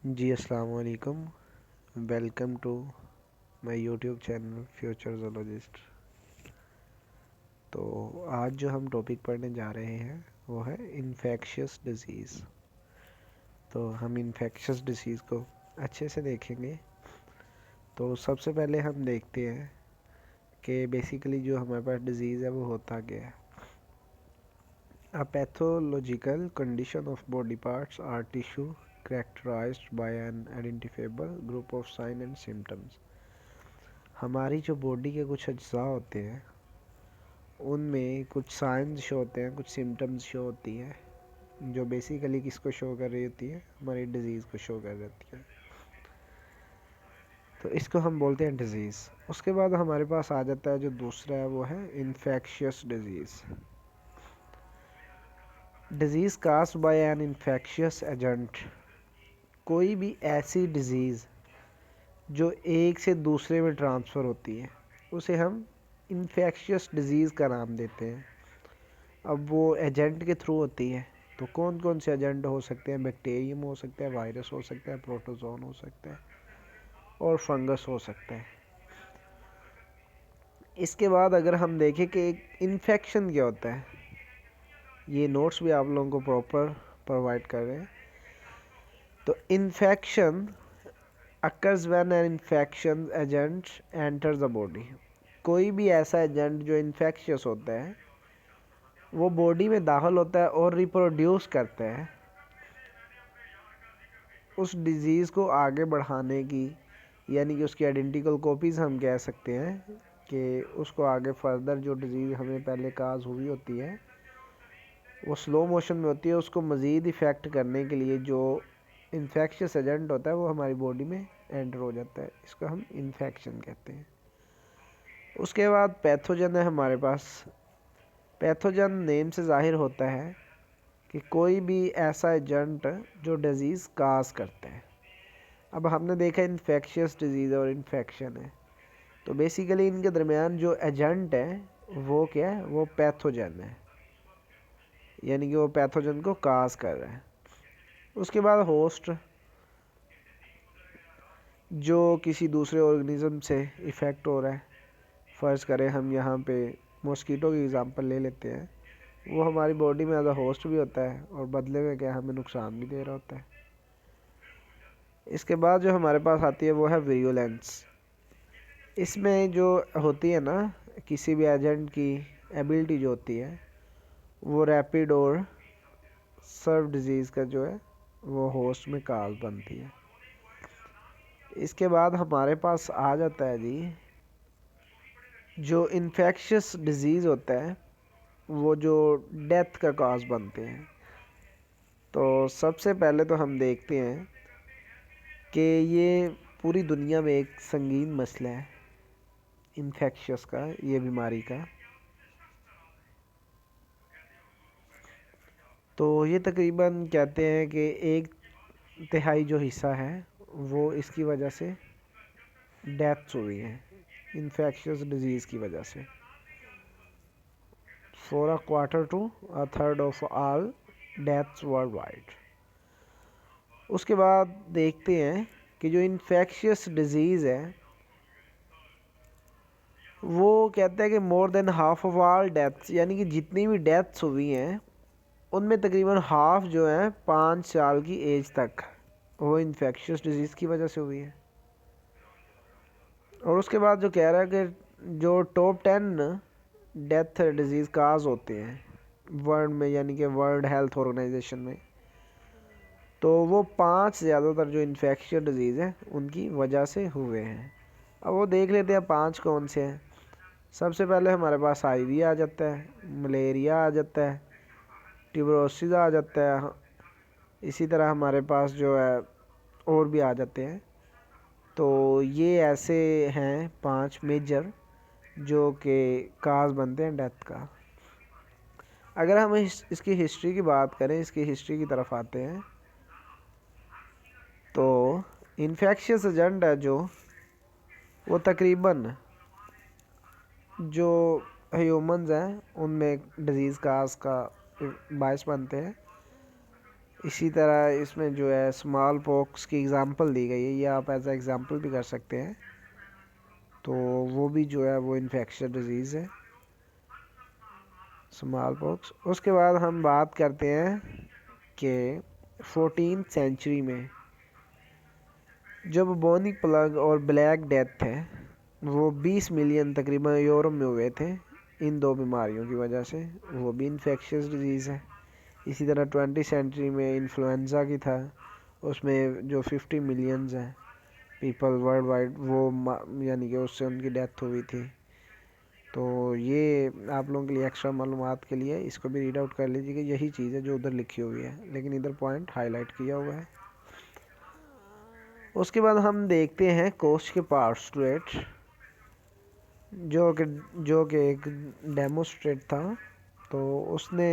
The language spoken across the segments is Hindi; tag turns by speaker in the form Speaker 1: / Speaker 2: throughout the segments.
Speaker 1: जी अस्सलाम वालेकुम। Welcome to my YouTube channel future zoologist. तो आज जो हम टॉपिक पढ़ने जा रहे हैं वो है इन्फेक्शियस डिजीज़। तो हम इन्फेक्शियस डिजीज़ को अच्छे से देखेंगे। तो सबसे पहले हम देखते हैं कि बेसिकली जो हमारे पास डिजीज़ है वो होता क्या है। A pathological condition of body parts or tissue characterized by an identifiable group of signs and symptoms। हमारी जो बॉडी के कुछ अज्जा होते हैं उनमें कुछ साइंस शो होते हैं, कुछ सिम्टम्स शो होती हैं जो बेसिकली किसको शो कर रही होती है, हमारी डिज़ीज़ को शो कर रही होती है। तो इसको हम बोलते हैं डिज़ीज़। उसके बाद हमारे पास आ जाता है जो दूसरा है वो है infectious disease. Disease caused by an infectious agent, कोई भी ऐसी डिज़ीज़ जो एक से दूसरे में ट्रांसफ़र होती है उसे हम इन्फेक्शियस डिज़ीज़ का नाम देते हैं। अब वो एजेंट के थ्रू होती है, तो कौन कौन से एजेंट हो सकते हैं? बैक्टीरियम हो सकता है, वायरस हो सकता है, प्रोटोजोन हो सकता है और फंगस हो सकता है। इसके बाद अगर हम देखें कि एक इन्फेक्शन क्या होता है, ये नोट्स भी आप लोगों को प्रॉपर प्रोवाइड कर रहे हैं। तो infection occurs when an infection agent enters the body. कोई भी ऐसा एजेंट जो इन्फेक्शियस होता है वो बॉडी में दाखिल होता है और रिप्रोड्यूस करता है उस डिज़ीज़ को आगे बढ़ाने की, यानी कि उसकी आइडेंटिकल कॉपीज़ हम कह सकते हैं कि उसको आगे फर्दर जो डिज़ीज़ हमें पहले काज हुई होती है वो स्लो मोशन में होती है, उसको मज़ीद इफ़ेक्ट करने के लिए जो इन्फेक्शियस एजेंट होता है वो हमारी बॉडी में एंटर हो जाता है। इसको हम इन्फेक्शन कहते हैं। उसके बाद पैथोजन है हमारे पास। पैथोजन नेम से ज़ाहिर होता है कि कोई भी ऐसा एजेंट जो डिज़ीज़ काज करता है। अब हमने देखा इन्फेक्शियस डिज़ीज़ और इन्फेक्शन है, तो बेसिकली इनके दरमियान जो एजेंट है वो क्या है, वो पैथोजन है, यानी कि वो पैथोजन को काज कर रहा है। उसके बाद होस्ट, जो किसी दूसरे ऑर्गेनिज्म से इफ़ेक्ट हो रहा है। फ़र्ज़ करें हम यहाँ पे मॉस्किटो की एग्ज़ाम्पल ले लेते हैं, वो हमारी बॉडी में एज अ होस्ट भी होता है और बदले में क्या हमें नुकसान भी दे रहा होता है। इसके बाद जो हमारे पास आती है वो है विरुलेंस। इसमें जो होती है ना, किसी भी एजेंट की एबिलिटी जो होती है वो रैपिड और सर्व डिज़ीज़ का जो है वो होस्ट में काज बनती है। इसके बाद हमारे पास आ जाता है जी जो इन्फेक्शियस डिज़ीज़ होता है वो जो डेथ का काज बनते हैं। तो सबसे पहले तो हम देखते हैं कि ये पूरी दुनिया में एक संगीन मसला है इन्फेक्शियस का, ये बीमारी का। तो ये तकरीबन कहते हैं कि एक तिहाई जो हिस्सा है वो इसकी वजह से डेथ्स हुई हैं, इन्फेक्शियस डिजीज़ की वजह से। For a quarter to a third of all deaths worldwide. उसके बाद देखते हैं कि जो इन्फेक्शियस डिजीज़ है वो कहता है कि more than half of all deaths, यानी कि जितनी भी डेथ्स हुई हैं उनमें तकरीबन हाफ जो है 5 साल की एज तक वो इन्फेक्शियस डिजीज़ की वजह से हुई है। और उसके बाद जो कह रहा है कि जो टॉप 10 डेथ डिजीज़ काज होते हैं वर्ल्ड में, यानी कि वर्ल्ड हेल्थ ऑर्गेनाइजेशन में, तो वो 5 ज़्यादातर जो इन्फेक्शियस डिजीज़ है उनकी वजह से हुए हैं। अब वो देख लेते हैं 5 कौन से हैं। सबसे पहले हमारे पास आईवी आ जाता है, मलेरिया आ जाता है, ट्यूबरोसिस आ जाता है। इसी तरह हमारे पास जो है और भी आ जाते हैं। तो ये ऐसे हैं 5 मेजर जो कि काज बनते हैं डेथ का। अगर हम इसकी हिस्ट्री की बात करें, इसकी हिस्ट्री की तरफ आते हैं, तो इन्फेक्शियस एजेंट है जो वो तकरीबन जो ह्यूमंस हैं उनमें डिज़ीज़ काज का बायस बनते हैं। इसी तरह इसमें जो है स्मॉल पॉक्स की एग्ज़ाम्पल दी गई है, ये आप एज ए एग्ज़ाम्पल भी कर सकते हैं। तो वो भी जो है वो इन्फेक्शियस डिजीज़ है, स्मॉल पॉक्स। उसके बाद हम बात करते हैं कि 14th सेंचुरी में जो बुबोनिक प्लग और ब्लैक डेथ है वो 20 मिलियन तकरीबन यूरोप में हुए थे इन दो बीमारियों की वजह से, वो भी इन्फेक्शियस डिजीज़ है। इसी तरह 20th सेंचुरी में इन्फ्लुएंज़ा की था, उसमें जो 50 मिलियंस हैं पीपल वर्ल्ड वाइड वो यानी कि उससे उनकी डेथ हुई थी। तो ये आप लोगों के लिए एक्स्ट्रा मालूमात के लिए इसको भी रीड आउट कर लीजिए कि यही चीज़ है जो उधर लिखी हुई है, लेकिन इधर पॉइंट हाईलाइट किया हुआ है। उसके बाद हम देखते हैं कोच के पार्टस्ट्रेट, जो कि एक डेमोस्ट्रेट था। तो उसने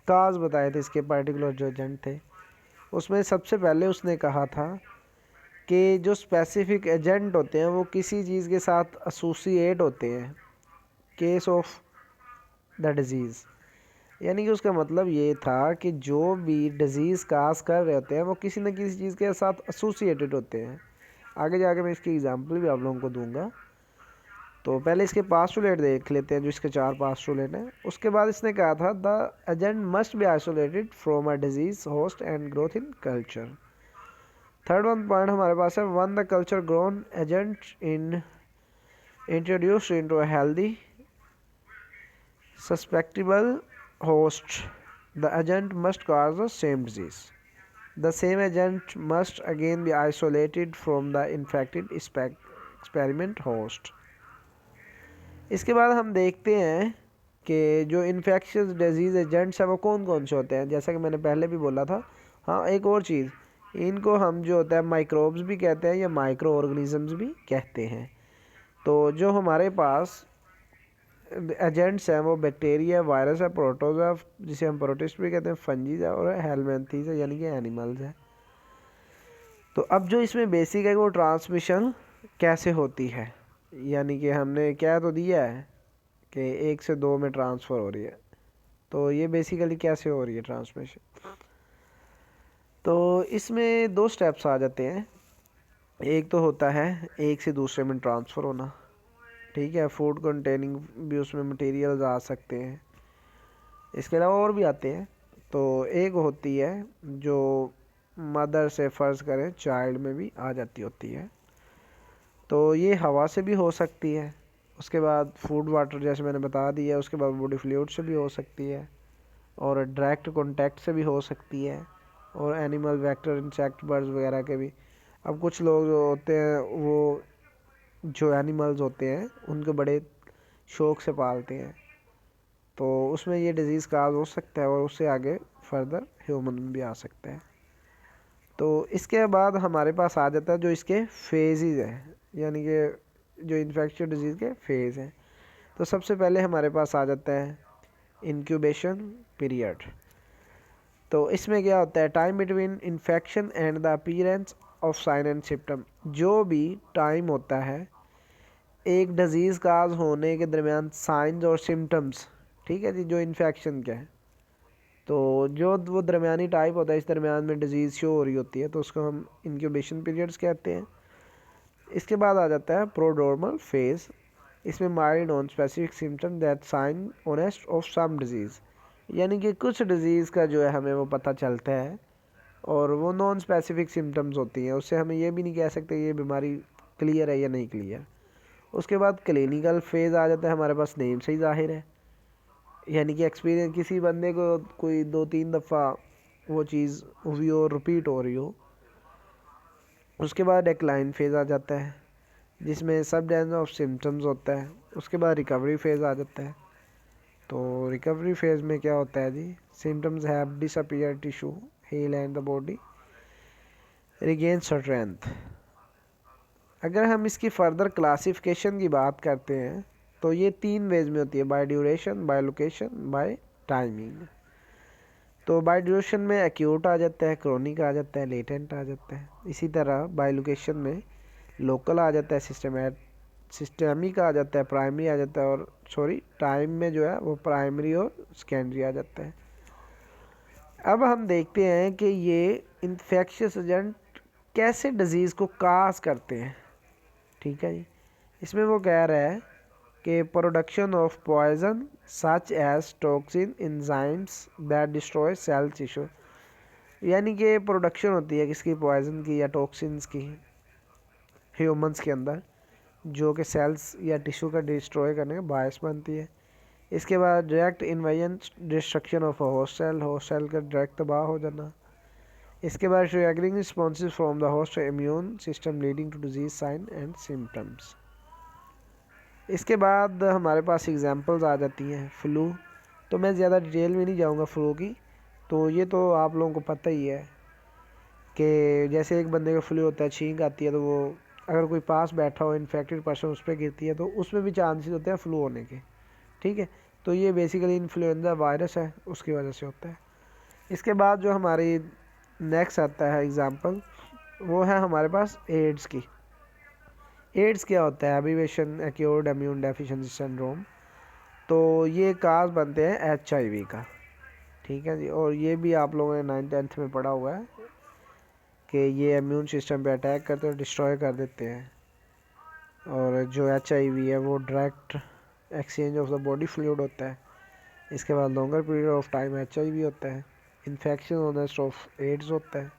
Speaker 1: काज बताए थे इसके पर्टिकुलर जो एजेंट थे। उसमें सबसे पहले उसने कहा था कि जो स्पेसिफिक एजेंट होते हैं वो किसी चीज़ के साथ एसोसिएट होते हैं केस ऑफ द डिज़ीज़, यानी कि उसका मतलब ये था कि जो भी डिज़ीज़ काज कर रहे होते हैं वो किसी न किसी चीज़ के साथ एसोसिएटेड होते हैं। आगे जाके मैं इसकी एग्जांपल भी आप लोगों को दूंगा। तो पहले इसके पास्टुलेट देख लेते हैं, जो इसके 4 पास्टुलेट हैं। उसके बाद इसने कहा था the agent must be isolated from a disease host and growth in culture. Third one point हमारे पास है one the culture grown agent in introduced into a healthy susceptible host, the agent must cause the same disease. The same agent must again be isolated from the infected experiment host. इसके बाद हम देखते हैं कि जो इन्फेक्शियस डिजीज़ एजेंट्स हैं वो कौन कौन से होते हैं। जैसा कि मैंने पहले भी बोला था। हाँ, एक और चीज़, इनको हम जो होता है माइक्रोब्स भी कहते हैं या माइक्रो ऑर्गेनिजम्स भी कहते हैं। तो जो हमारे पास एजेंट्स हैं वो बैक्टीरिया, वायरस है, प्रोटोज़ोआ जिसे हम प्रोटिस्ट भी कहते हैं, फंजीज है और हेलमिंथेस है यानी कि एनिमल्स है। तो अब जो इसमें बेसिक है वो ट्रांसमिशन कैसे होती है, यानी कि हमने क्या तो दिया है कि 1 से 2 में ट्रांसफ़र हो रही है। तो ये बेसिकली कैसे हो रही है ट्रांसमिशन। तो इसमें 2 स्टेप्स आ जाते हैं। एक तो होता है एक से दूसरे में ट्रांसफ़र होना, ठीक है। फूड कंटेनिंग भी उसमें मटेरियल्स आ सकते हैं, इसके अलावा और भी आते हैं। तो एक होती है जो मदर से फ़र्ज़ करें चाइल्ड में भी आ जाती होती है, तो ये हवा से भी हो सकती है। उसके बाद फूड वाटर जैसे मैंने बता दिया, उसके बाद बॉडी फ्लूइड से भी हो सकती है और डायरेक्ट कांटेक्ट से भी हो सकती है, और एनिमल वेक्टर इंसेक्ट बर्ड्स वगैरह के भी। अब कुछ लोग जो होते हैं वो जो एनिमल्स होते हैं उनको बड़े शौक़ से पालते हैं, तो उसमें ये डिज़ीज़ काज हो सकता है और उससे आगे फर्दर ह्यूमन में भी आ सकता है। तो इसके बाद हमारे पास आ जाता है जो इसके फेजेज़ हैं, यानी कि जो इन्फेक्शियस डिजीज़ के फेज़ हैं। तो सबसे पहले हमारे पास आ जाता है इंक्यूबेशन पीरियड। तो इसमें क्या होता है, time between infection and the appearance of sine and symptom. जो भी टाइम होता है एक डिज़ीज़ काज होने के दरमियान साइंस और सिम्टम्स, ठीक है जी, जो इन्फेक्शन का है, तो जो वो दरमियानी टाइप होता है इस दरमियान में डिज़ीज़ शो हो रही होती है, तो उसको हम इंक्यूबेशन पीरियड्स कहते हैं। इसके बाद आ जाता है प्रोड्रोमल फेज़। इसमें mild on specific symptom that sign onset of some disease, यानी कि कुछ डिज़ीज़ का जो है हमें वो पता चलता है और वो नॉन स्पेसिफिक सिम्टम्स होती हैं, उससे हमें ये भी नहीं कह सकते ये बीमारी क्लियर है या नहीं क्लियर। उसके बाद क्लिनिकल फेज़ आ जाता है, हमारे पास नेम से ही जाहिर है, यानी कि एक्सपीरियंस किसी बंदे को कोई 2-3 दफ़ा वो चीज़ हुई हो, रिपीट हो रही हो। उसके बाद डिक्लाइन फेज़ आ जाता है जिसमें सब डेंस ऑफ सिम्टम्स होता है। उसके बाद रिकवरी फेज़ आ जाता है। तो रिकवरी फेज़ में क्या होता है जी, symptoms have disappear, tissue heal and the body regain strength. अगर हम इसकी फर्दर क्लासिफिकेशन की बात करते हैं तो ये 3 वेज में होती है, by duration, by location, by timing. तो बाय ड्यूरेशन में एक्यूट आ जाता है, क्रोनिक आ जाता है, लेटेंट आ जाता है। इसी तरह बाय लोकेशन में लोकल आ जाता है, सिस्टेमिक आ जाता है, प्राइमरी आ जाता है, और टाइम में जो है वो प्राइमरी और सेकेंडरी आ जाता है। अब हम देखते हैं कि ये इन्फेक्शियस एजेंट कैसे डिजीज़ को काज करते हैं। ठीक है जी, इसमें वो कह रहा है कि production of poison such as toxin enzymes that destroy cell tissue, यानी कि प्रोडक्शन होती है किसकी, पॉइजन की या टॉक्सिन्स की ह्यूमंस के अंदर, जो कि सेल्स या टिश्यू का डिस्ट्रॉय करने का बायस बनती है। इसके बाद direct invasion destruction of host cell का डायरेक्ट तबाह हो जाना। इसके बाद triggering responses from the host immune system leading to disease sign and symptoms. इसके बाद हमारे पास एग्जांपल्स आ जाती हैं। फ्लू, तो मैं ज़्यादा डिटेल में नहीं जाऊंगा फ्लू की, तो ये तो आप लोगों को पता ही है कि जैसे एक बंदे का फ्लू होता है, छींक आती है, तो वो अगर कोई पास बैठा हो इन्फेक्टेड पर्सन उस पर गिरती है तो उसमें भी चांसेस होते हैं फ्लू होने के। ठीक है, तो ये बेसिकली इन्फ्लुएंजा वायरस है, उसकी वजह से होता है। इसके बाद जो हमारी नेक्स्ट आता है एग्जांपल, वो है हमारे पास एड्स की। एड्स क्या होता है, एब्रीविएशन एक्यूर्ड इम्यून डेफिशिएंसी सिंड्रोम। तो ये काज बनते हैं HIV का। ठीक है जी, और ये भी आप लोगों ने 9th-10th में पढ़ा हुआ है कि ये इम्यून सिस्टम पे अटैक करते हैं, डिस्ट्रॉय कर देते हैं। और जो HIV है वो direct exchange of the body fluid होता है। इसके बाद longer period of time HIV होता है। इन्फेक्शन ऑनेस्ट ऑफ एड्स होता है।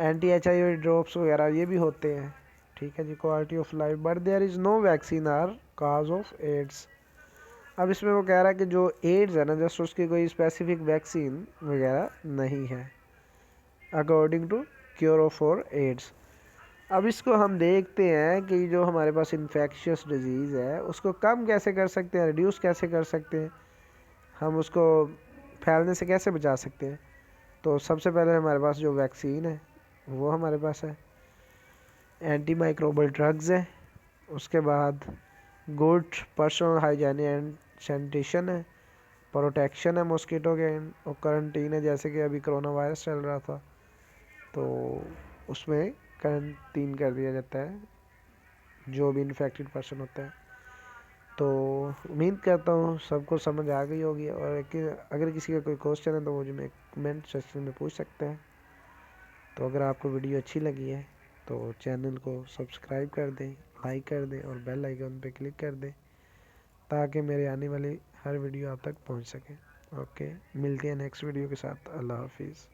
Speaker 1: anti-HIV ड्रॉप्स वगैरह ये भी होते हैं। ठीक है जी, quality of life, but there is no vaccine or cause of AIDS. अब इसमें वो कह रहा है कि जो एड्स है ना, जस्ट उसकी कोई स्पेसिफिक वैक्सीन वगैरह नहीं है according to cure of for AIDS. अब इसको हम देखते हैं कि जो हमारे पास इन्फेक्शियस डिजीज़ है उसको कम कैसे कर सकते हैं, रिड्यूस कैसे कर सकते हैं, हम उसको फैलने से कैसे बचा सकते हैं। तो सबसे पहले हमारे पास जो वैक्सीन है वो हमारे पास है, एंटी माइक्रोबल ड्रग्स है, उसके बाद good personal hygiene and sanitation है, प्रोटेक्शन है मॉस्किटो के, और करंटीन है, जैसे कि अभी कोरोना वायरस चल रहा था तो उसमें करंटीन कर दिया जाता है जो भी इन्फेक्टेड पर्सन होता है। तो उम्मीद करता हूँ सबको समझ आ गई होगी, और अगर किसी का कोई क्वेश्चन है तो मुझे में कमेंट सेक्शन में पूछ सकते हैं। तो अगर आपको वीडियो अच्छी लगी है तो चैनल को सब्सक्राइब कर दें, लाइक कर दें और बेल आइकन पे क्लिक कर दें ताकि मेरे आने वाली हर वीडियो आप तक पहुंच सके। ओके, मिलते हैं नेक्स्ट वीडियो के साथ। अल्लाह हाफिज़।